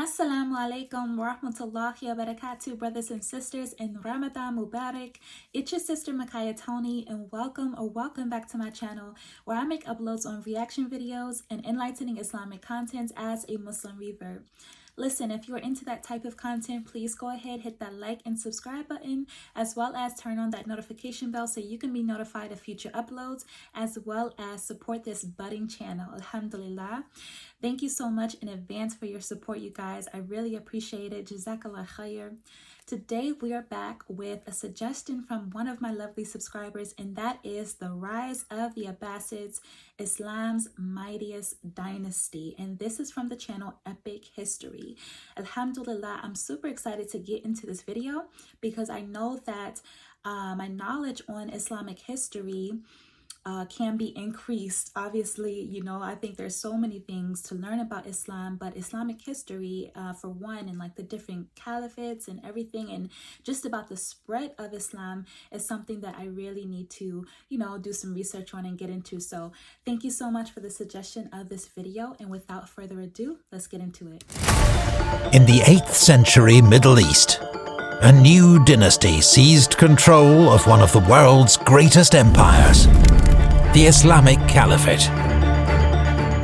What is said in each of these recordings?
Asalaamu Alaikum wa rahmatullahi wa barakatuh, brothers and sisters, in Ramadan Mubarak. It's your sister Micaiah Tony, and welcome back to my channel, where I make uploads on reaction videos and enlightening Islamic content as a Muslim revert. Listen, if you're into that type of content, please go ahead, hit that like and subscribe button, as well as turn on that notification bell so you can be notified of future uploads, as well as support this budding channel. Alhamdulillah. Thank you so much in advance for your support, you guys. I really appreciate it. Jazakallah khair. Today, we are back with a suggestion from one of my lovely subscribers, and that is The Rise of the Abbasids, Islam's Mightiest Dynasty. And this is from the channel Epic History. Alhamdulillah, I'm super excited to get into this video because I know that my knowledge on Islamic history can be increased. Obviously, you know, I think there's so many things to learn about Islam, but Islamic history, for one, and like the different caliphates and everything, and just about the spread of Islam is something that I really need to, you know, do some research on and get into. So thank you so much for the suggestion of this video. And without further ado, let's get into it. In the 8th century Middle East, a new dynasty seized control of one of the world's greatest empires, the Islamic Caliphate.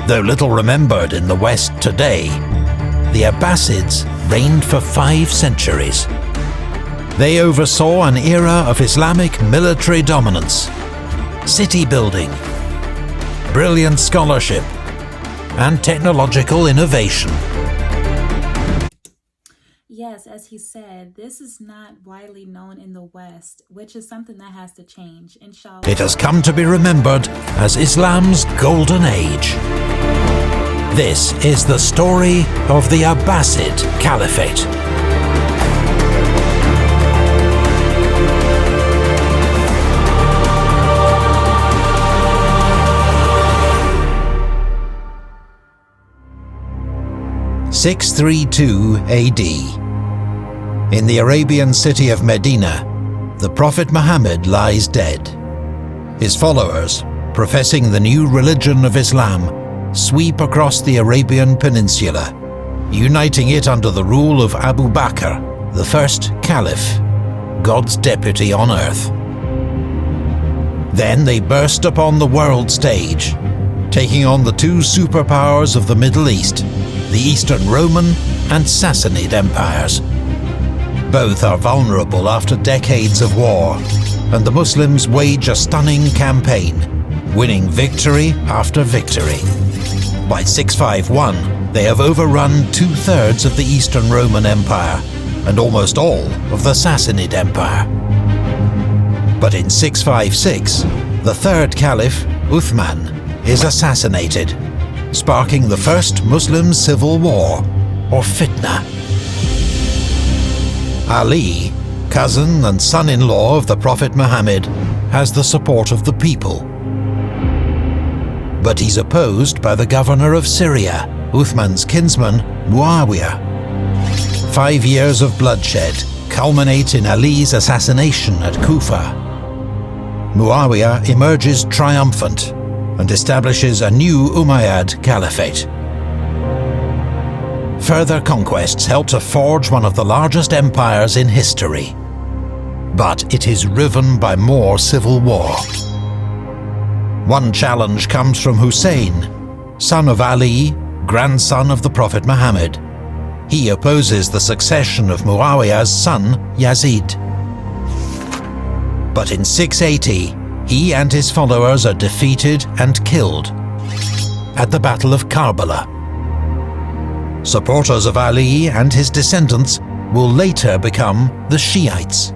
Though little remembered in the West today, the Abbasids reigned for 5 centuries. They oversaw an era of Islamic military dominance, city building, brilliant scholarship, and technological innovation. Yes, as he said, this is not widely known in the West, which is something that has to change, inshallah. It has come to be remembered as Islam's golden age. This is the story of the Abbasid Caliphate. (632 AD). In the Arabian city of Medina, the Prophet Muhammad lies dead. His followers, professing the new religion of Islam, sweep across the Arabian Peninsula, uniting it under the rule of Abu Bakr, the first Caliph, God's deputy on earth. Then they burst upon the world stage, taking on the 2 superpowers of the Middle East, the Eastern Roman and Sassanid empires. Both are vulnerable after decades of war, and the Muslims wage a stunning campaign, winning victory after victory. By 651, they have overrun 2/3 of the Eastern Roman Empire and almost all of the Sassanid Empire. But in 656, the 3rd Caliph, Uthman, is assassinated, sparking the first Muslim civil war, or fitna. Ali, cousin and son-in-law of the Prophet Muhammad, has the support of the people. But he's opposed by the governor of Syria, Uthman's kinsman, Muawiyah. 5 years of bloodshed culminate in Ali's assassination at Kufa. Muawiyah emerges triumphant and establishes a new Umayyad Caliphate. Further conquests helped to forge one of the largest empires in history. But it is riven by more civil war. One challenge comes from Hussein, son of Ali, grandson of the Prophet Muhammad. He opposes the succession of Muawiyah's son, Yazid. But in 680, he and his followers are defeated and killed at the Battle of Karbala. Supporters of Ali and his descendants will later become the Shiites.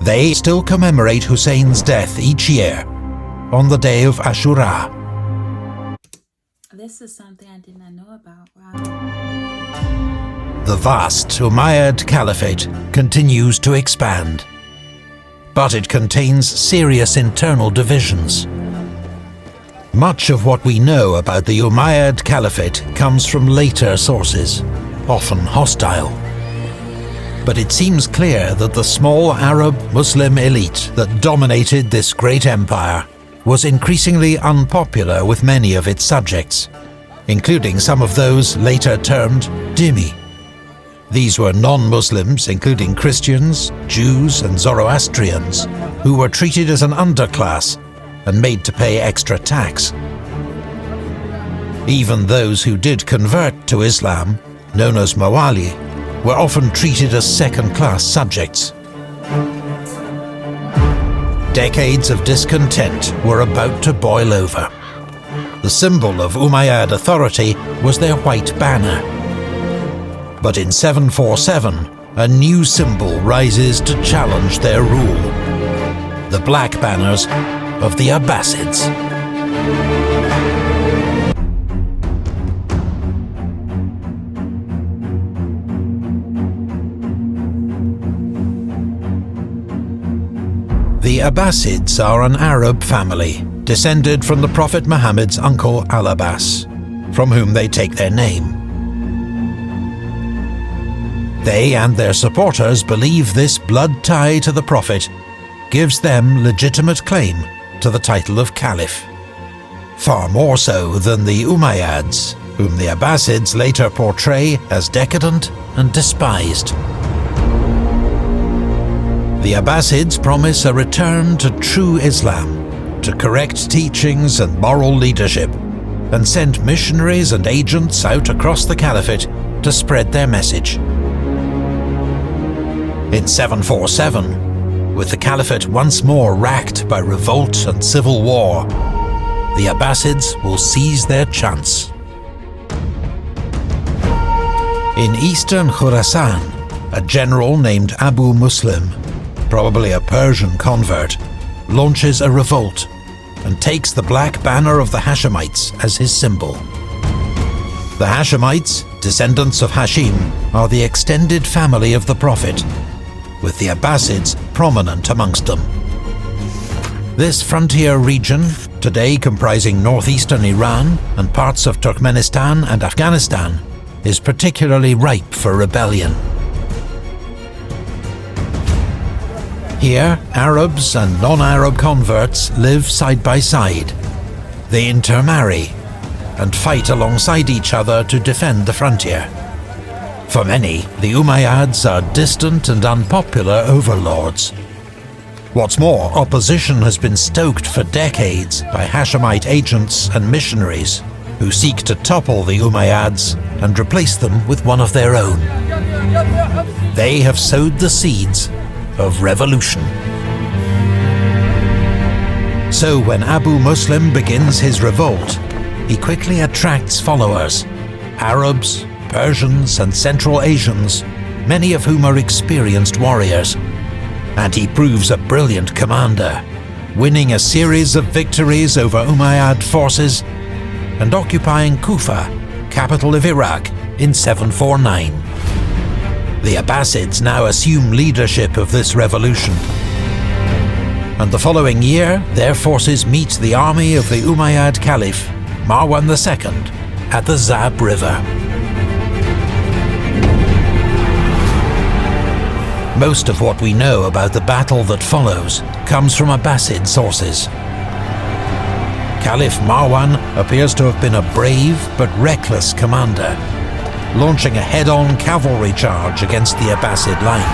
They still commemorate Hussein's death each year on the day of Ashura. This is something I did not know about. Wow. The vast Umayyad Caliphate continues to expand, but it contains serious internal divisions. Much of what we know about the Umayyad Caliphate comes from later sources, often hostile. But it seems clear that the small Arab Muslim elite that dominated this great empire was increasingly unpopular with many of its subjects, including some of those later termed dhimmi. These were non-Muslims, including Christians, Jews and Zoroastrians, who were treated as an underclass and made to pay extra tax. Even those who did convert to Islam, known as Mawali, were often treated as second-class subjects. Decades of discontent were about to boil over. The symbol of Umayyad authority was their white banner. But in 747, a new symbol rises to challenge their rule: the black banners of the Abbasids. The Abbasids are an Arab family, descended from the Prophet Muhammad's uncle Al-Abbas, from whom they take their name. They and their supporters believe this blood tie to the Prophet gives them legitimate claim to the title of Caliph, far more so than the Umayyads, whom the Abbasids later portray as decadent and despised. The Abbasids promise a return to true Islam, to correct teachings and moral leadership, and send missionaries and agents out across the Caliphate to spread their message. In 747, with the Caliphate once more racked by revolt and civil war, the Abbasids will seize their chance. In eastern Khurasan, a general named Abu Muslim, probably a Persian convert, launches a revolt and takes the black banner of the Hashemites as his symbol. The Hashemites, descendants of Hashim, are the extended family of the Prophet, with the Abbasids prominent amongst them. This frontier region, today comprising northeastern Iran and parts of Turkmenistan and Afghanistan, is particularly ripe for rebellion. Here, Arabs and non-Arab converts live side by side. They intermarry and fight alongside each other to defend the frontier. For many, the Umayyads are distant and unpopular overlords. What's more, opposition has been stoked for decades by Hashemite agents and missionaries who seek to topple the Umayyads and replace them with one of their own. They have sowed the seeds of revolution. So when Abu Muslim begins his revolt, he quickly attracts followers: Arabs, Persians and Central Asians, many of whom are experienced warriors. And he proves a brilliant commander, winning a series of victories over Umayyad forces and occupying Kufa, capital of Iraq, in 749. The Abbasids now assume leadership of this revolution. And the following year, their forces meet the army of the Umayyad Caliph, Marwan II, at the Zab River. Most of what we know about the battle that follows comes from Abbasid sources. Caliph Marwan appears to have been a brave but reckless commander, launching a head-on cavalry charge against the Abbasid line.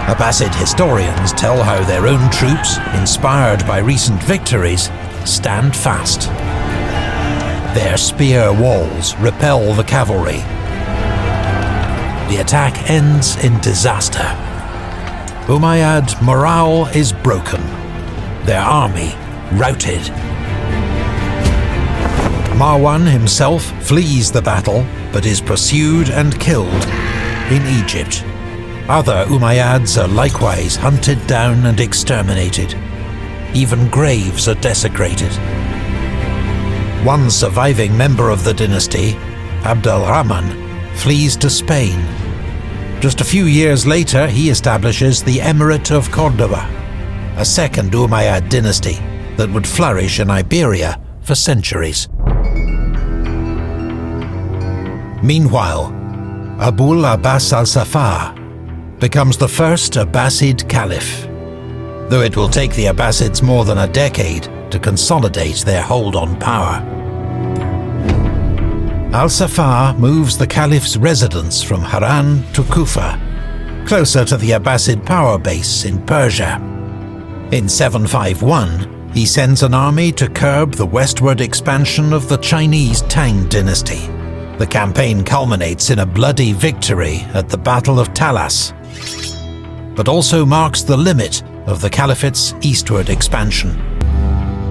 Abbasid historians tell how their own troops, inspired by recent victories, stand fast. Their spear walls repel the cavalry. The attack ends in disaster. Umayyad morale is broken, their army routed. Marwan himself flees the battle, but is pursued and killed in Egypt. Other Umayyads are likewise hunted down and exterminated. Even graves are desecrated. One surviving member of the dynasty, Abd al-Rahman, flees to Spain. Just a few years later, he establishes the Emirate of Cordoba, a second Umayyad dynasty that would flourish in Iberia for centuries. Meanwhile, Abul Abbas al-Saffah becomes the first Abbasid Caliph, though it will take the Abbasids more than a decade to consolidate their hold on power. Al-Safar moves the Caliph's residence from Haran to Kufa, closer to the Abbasid power base in Persia. In 751, he sends an army to curb the westward expansion of the Chinese Tang dynasty. The campaign culminates in a bloody victory at the Battle of Talas, but also marks the limit of the Caliphate's eastward expansion.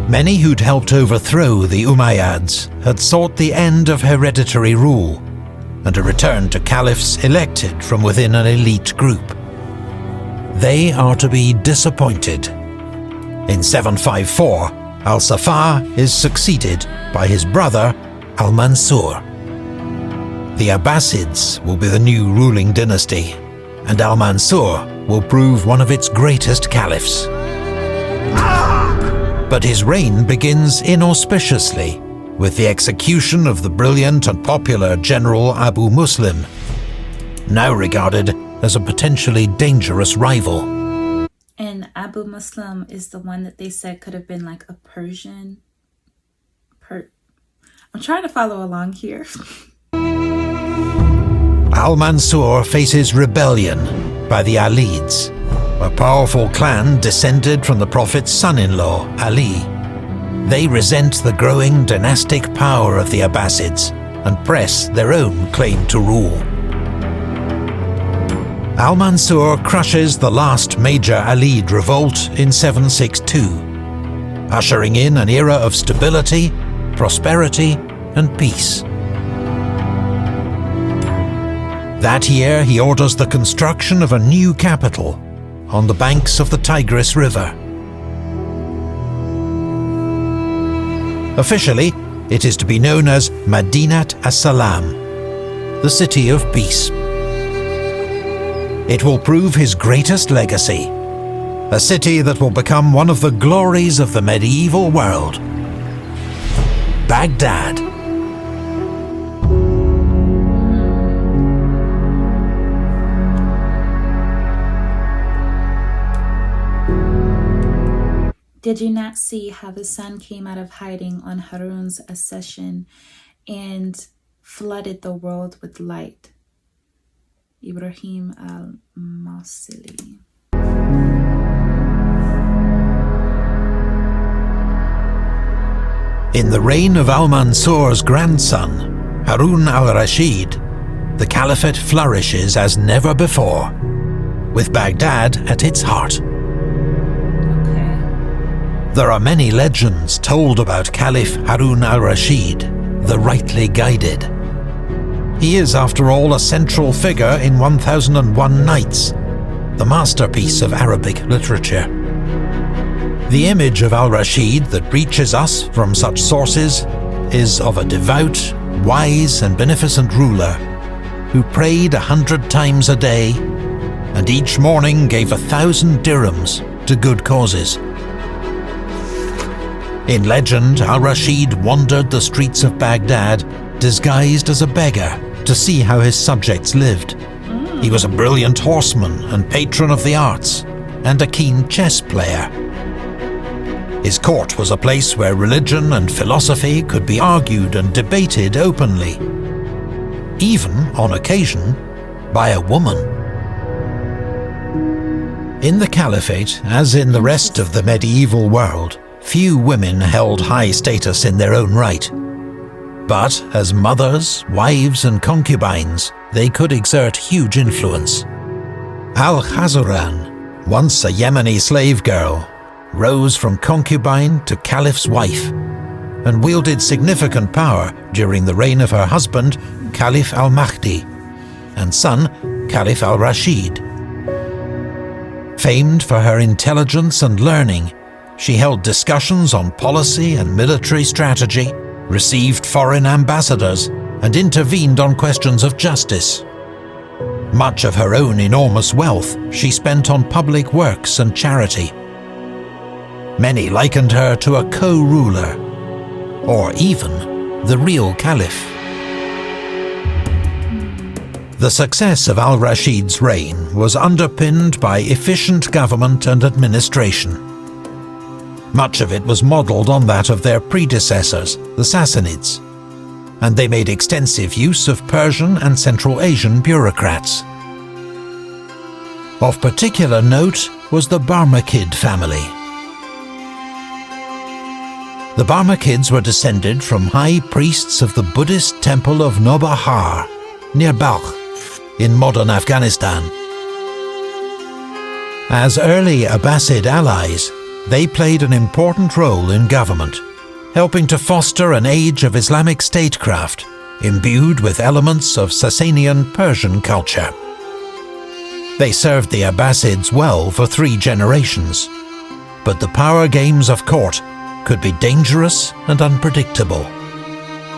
Many who'd helped overthrow the Umayyads had sought the end of hereditary rule and a return to caliphs elected from within an elite group. They are to be disappointed. In 754, Al-Safar is succeeded by his brother Al-Mansur. The Abbasids will be the new ruling dynasty, and Al-Mansur will prove one of its greatest caliphs. But his reign begins inauspiciously with the execution of the brilliant and popular General Abu Muslim, now regarded as a potentially dangerous rival. And Abu Muslim is the one that they said could have been like a Persian. I'm trying to follow along here. Al-Mansur faces rebellion by the Alids, a powerful clan descended from the Prophet's son-in-law, Ali. They resent the growing dynastic power of the Abbasids and press their own claim to rule. Al-Mansur crushes the last major Alid revolt in 762, ushering in an era of stability, prosperity, and peace. That year, he orders the construction of a new capital on the banks of the Tigris River. Officially, it is to be known as Madinat As-Salam, the City of Peace. It will prove his greatest legacy, a city that will become one of the glories of the medieval world, Baghdad. Did you not see how the sun came out of hiding on Harun's accession and flooded the world with light? Ibrahim al-Masili. In the reign of Al-Mansur's grandson, Harun al-Rashid, the Caliphate flourishes as never before, with Baghdad at its heart. There are many legends told about Caliph Harun al-Rashid, the rightly guided. He is, after all, a central figure in 1001 Nights, the masterpiece of Arabic literature. The image of al-Rashid that reaches us from such sources is of a devout, wise and beneficent ruler who prayed 100 times a day and each morning gave 1,000 dirhams to good causes. In legend, al-Rashid wandered the streets of Baghdad disguised as a beggar to see how his subjects lived. He was a brilliant horseman and patron of the arts, and a keen chess player. His court was a place where religion and philosophy could be argued and debated openly, even, on occasion, by a woman. In the Caliphate, as in the rest of the medieval world, few women held high status in their own right. But as mothers, wives and concubines, they could exert huge influence. Al-Khazuran, once a Yemeni slave girl, rose from concubine to Caliph's wife, and wielded significant power during the reign of her husband, Caliph al-Mahdi, and son, Caliph al-Rashid. Famed for her intelligence and learning, she held discussions on policy and military strategy, received foreign ambassadors, and intervened on questions of justice. Much of her own enormous wealth she spent on public works and charity. Many likened her to a co-ruler, or even the real caliph. The success of al-Rashid's reign was underpinned by efficient government and administration. Much of it was modelled on that of their predecessors, the Sassanids. and they made extensive use of Persian and Central Asian bureaucrats. Of particular note was the Barmakid family. The Barmakids were descended from high priests of the Buddhist temple of Nobahar, near Balkh, in modern Afghanistan. As early Abbasid allies, they played an important role in government, helping to foster an age of Islamic statecraft, imbued with elements of Sasanian Persian culture. They served the Abbasids well for 3 generations, but the power games of court could be dangerous and unpredictable.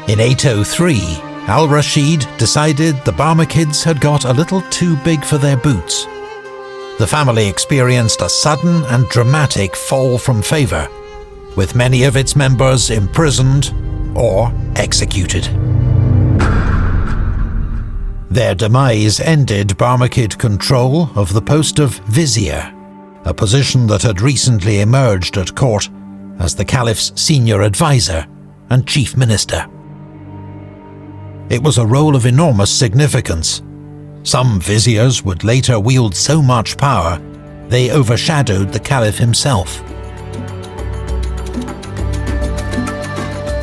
In 803, Al-Rashid decided the Barmakids had got a little too big for their boots. The family experienced a sudden and dramatic fall from favour, with many of its members imprisoned or executed. Their demise ended Barmakid control of the post of vizier, a position that had recently emerged at court as the Caliph's senior advisor and chief minister. It was a role of enormous significance. Some viziers would later wield so much power, they overshadowed the Caliph himself.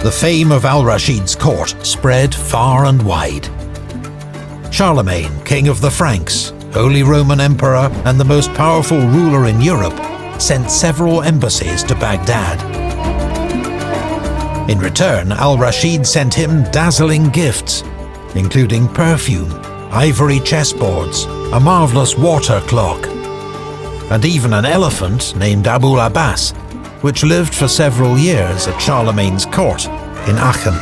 The fame of Al-Rashid's court spread far and wide. Charlemagne, king of the Franks, Holy Roman Emperor and the most powerful ruler in Europe, sent several embassies to Baghdad. In return, Al-Rashid sent him dazzling gifts, including perfume, ivory chessboards, a marvellous water clock, and even an elephant named Abu Abbas, which lived for several years at Charlemagne's court in Aachen.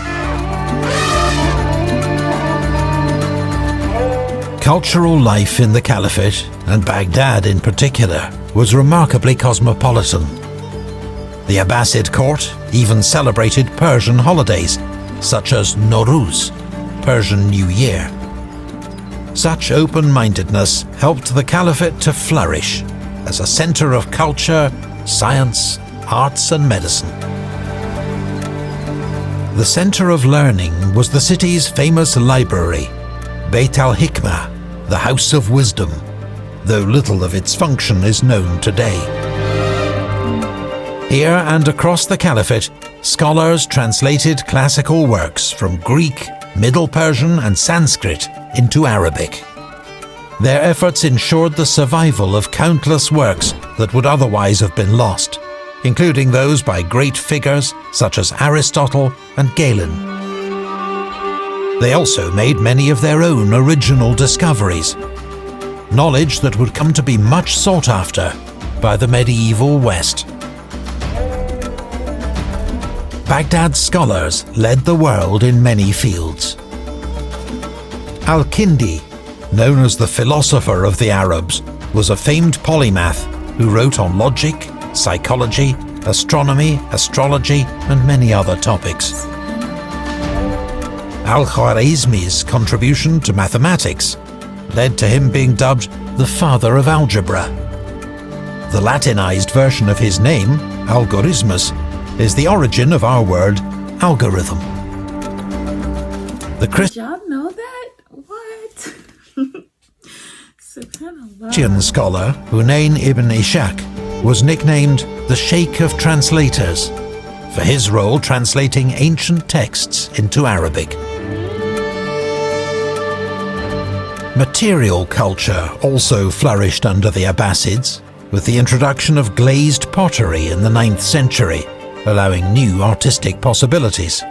Cultural life in the Caliphate, and Baghdad in particular, was remarkably cosmopolitan. The Abbasid court even celebrated Persian holidays, such as Nowruz, Persian New Year. Such open-mindedness helped the Caliphate to flourish as a centre of culture, science, arts and medicine. The centre of learning was the city's famous library, Beit al-Hikmah, the House of Wisdom, though little of its function is known today. Here and across the Caliphate, scholars translated classical works from Greek, Middle Persian and Sanskrit into Arabic. Their efforts ensured the survival of countless works that would otherwise have been lost, including those by great figures such as Aristotle and Galen. They also made many of their own original discoveries, knowledge that would come to be much sought after by the medieval West. Baghdad's scholars led the world in many fields. Al-Kindi, known as the philosopher of the Arabs, was a famed polymath who wrote on logic, psychology, astronomy, astrology, and many other topics. Al-Khwarizmi's contribution to mathematics led to him being dubbed the father of algebra. The Latinized version of his name, Algoritmus, is the origin of our word algorithm. The Did y'all know that? What? Christian scholar Hunayn ibn Ishaq was nicknamed the Sheikh of Translators for his role translating ancient texts into Arabic. Material culture also flourished under the Abbasids, with the introduction of glazed pottery in the 9th century, allowing new artistic possibilities.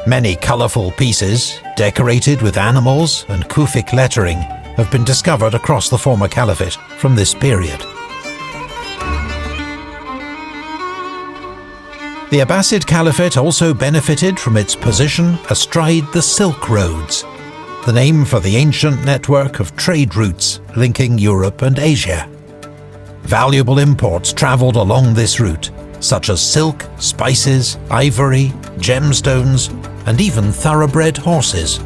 Many colourful pieces, decorated with animals and Kufic lettering, have been discovered across the former Caliphate from this period. The Abbasid Caliphate also benefited from its position astride the Silk Roads, the name for the ancient network of trade routes linking Europe and Asia. Valuable imports travelled along this route, such as silk, spices, ivory, gemstones, and even thoroughbred horses.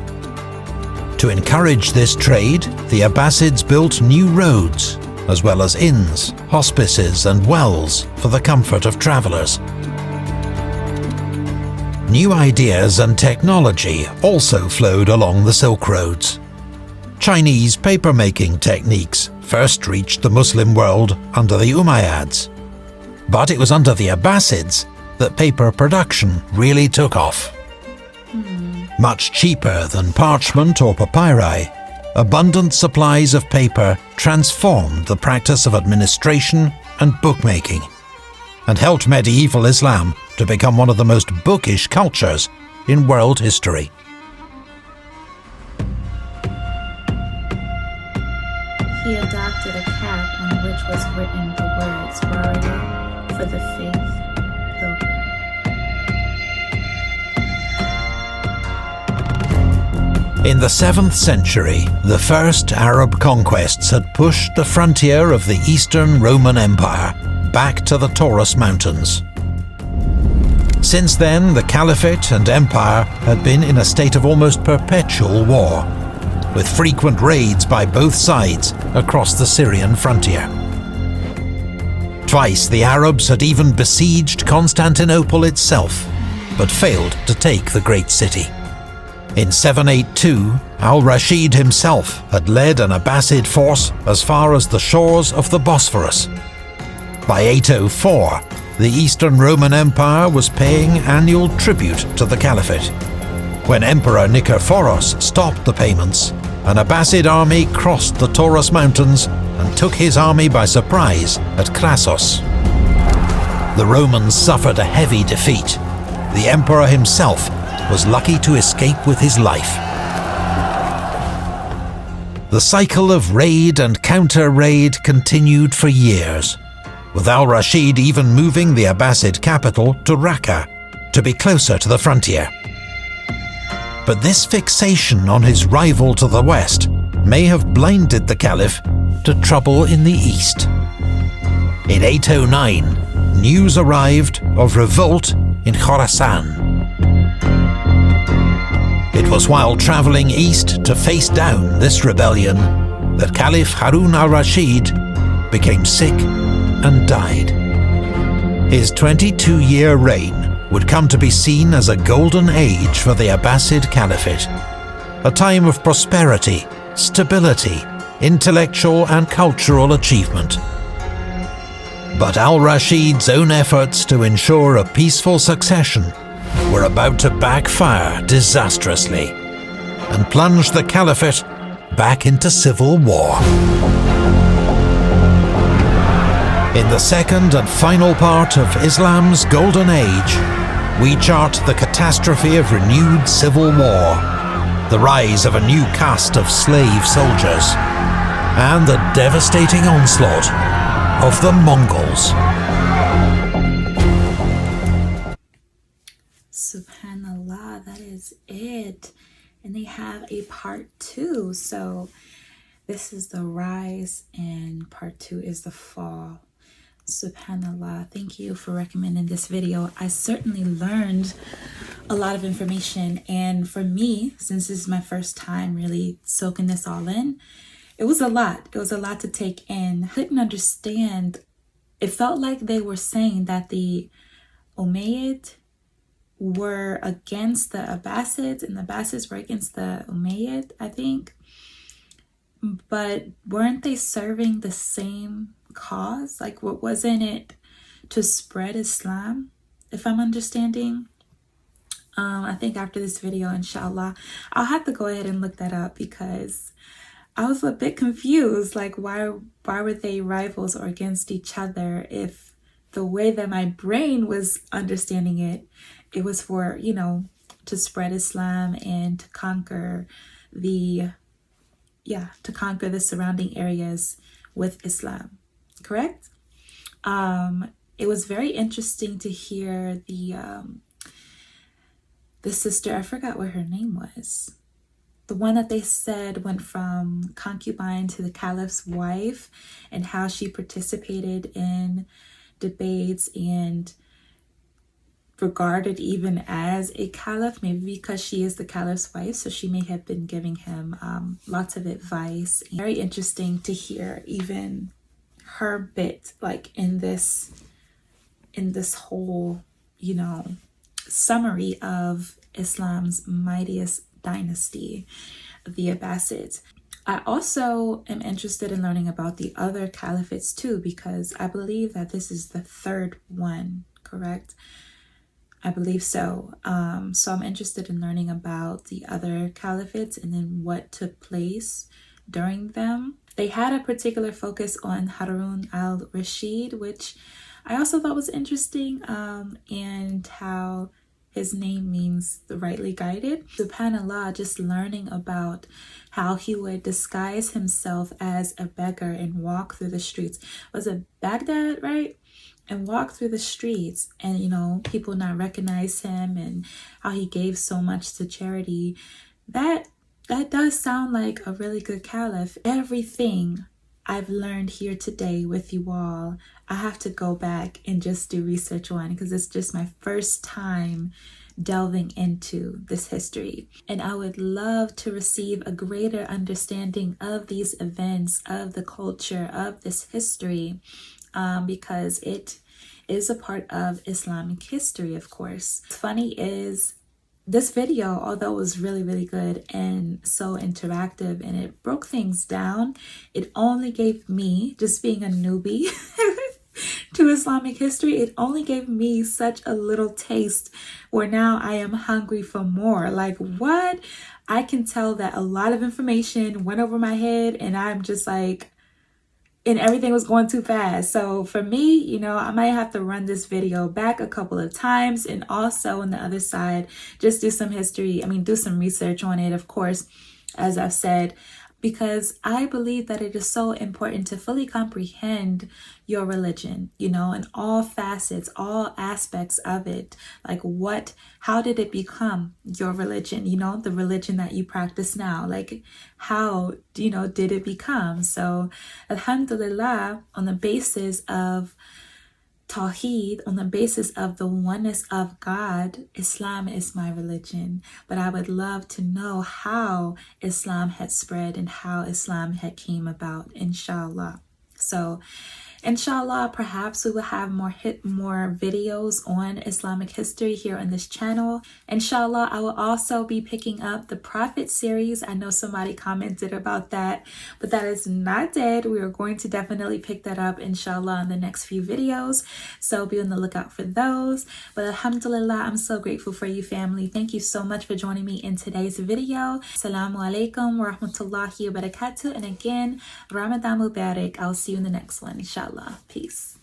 To encourage this trade, the Abbasids built new roads, as well as inns, hospices and wells for the comfort of travellers. new ideas and technology also flowed along the Silk Roads. Chinese paper-making techniques first reached the Muslim world under the Umayyads. But it was under the Abbasids that paper production really took off. Much cheaper than parchment or papyri, abundant supplies of paper transformed the practice of administration and bookmaking, and helped medieval Islam to become one of the most bookish cultures in world history. He adopted a cap on which was written the words "Warrior for the Faith, Pilgrim." In the 7th century, the first Arab conquests had pushed the frontier of the Eastern Roman Empire back to the Taurus Mountains. Since then, the Caliphate and Empire had been in a state of almost perpetual war, with frequent raids by both sides across the Syrian frontier. Twice the Arabs had even besieged Constantinople itself, but failed to take the great city. In 782, al-Rashid himself had led an Abbasid force as far as the shores of the Bosphorus. By 804, the Eastern Roman Empire was paying annual tribute to the Caliphate. When Emperor Nikephoros stopped the payments, an Abbasid army crossed the Taurus Mountains and took his army by surprise at Knossos. The Romans suffered a heavy defeat. The emperor himself was lucky to escape with his life. The cycle of raid and counter-raid continued for years, with al-Rashid even moving the Abbasid capital to Raqqa to be closer to the frontier. But this fixation on his rival to the west may have blinded the Caliph to trouble in the east. In 809, news arrived of revolt in Khorasan. It was while traveling east to face down this rebellion that Caliph Harun al-Rashid became sick and died. His 22-year reign would come to be seen as a golden age for the Abbasid Caliphate, a time of prosperity, stability, intellectual and cultural achievement. But al-Rashid's own efforts to ensure a peaceful succession were about to backfire disastrously and plunge the Caliphate back into civil war. In the second and final part of Islam's Golden Age, we chart the catastrophe of renewed civil war, the rise of a new caste of slave soldiers, and the devastating onslaught of the Mongols. Subhanallah, that is it. And they have a part 2. So this is the rise and part 2 is the fall. Subhanallah, thank you for recommending this video. I certainly learned a lot of information, and for me, since this is my first time really soaking this all in, it was a lot. It was a lot to take in. I couldn't understand. It felt like they were saying that the Umayyad were against the Abbasids and the Abbasids were against the Umayyad, I think. But weren't they serving the same cause? Like, what wasn't it to spread Islam, if I'm understanding? I think after this video, inshallah, I'll have to go ahead and look that up, because I was a bit confused. Like, why were they rivals or against each other if the way that my brain was understanding it, it was for, you know, to spread Islam and to conquer the surrounding areas with Islam, correct? It was very interesting to hear the sister, I forgot what her name was, the one that they said went from concubine to the caliph's wife, and how she participated in debates and regarded even as a caliph, maybe because she is the caliph's wife, so she may have been giving him lots of advice. Very interesting to hear even her bit, like in this whole, you know, summary of Islam's mightiest dynasty, the Abbasids. I also am interested in learning about the other caliphates too, because I believe that this is the third one, correct? I believe so. So I'm interested in learning about the other caliphates and then what took place during them. They had a particular focus on Harun al-Rashid, which I also thought was interesting, and how his name means the rightly guided. SubhanAllah, just learning about how he would disguise himself as a beggar and walk through the streets. Was it Baghdad, right? And walk through the streets and, you know, people not recognize him, and how he gave so much to charity. That does sound like a really good caliph. Everything I've learned here today with you all, I have to go back and just do research on, because it's just my first time delving into this history. And I would love to receive a greater understanding of these events, of the culture, of this history, because it is a part of Islamic history, of course. What's funny is this video, although it was really, really good and so interactive and it broke things down, it only gave me, just being a newbie to Islamic history, it only gave me such a little taste where now I am hungry for more. Like, what? I can tell that a lot of information went over my head, and I'm just like, and everything was going too fast. So for me, you know, I might have to run this video back a couple of times, and also on the other side, just do some history. I mean, do some research on it, of course, as I've said, because I believe that it is so important to fully comprehend your religion, you know, in all facets, all aspects of it. Like, how did it become your religion? You know, the religion that you practice now, like, how, you know, did it become? So alhamdulillah, on the basis of Tawheed, on the basis of the oneness of God, Islam is my religion. But I would love to know how Islam had spread and how Islam had came about, inshallah. So inshallah, perhaps we will have more videos on Islamic history here on this channel. Inshallah, I will also be picking up the Prophet series. I know somebody commented about that, but that is not dead. We are going to definitely pick that up, inshallah, in the next few videos. So be on the lookout for those. But alhamdulillah, I'm so grateful for you, family. Thank you so much for joining me in today's video. Asalaamu Alaikum wa rahmatullahi wa barakatuh. And again, Ramadan Mubarak. I'll see you in the next one, inshallah. Peace.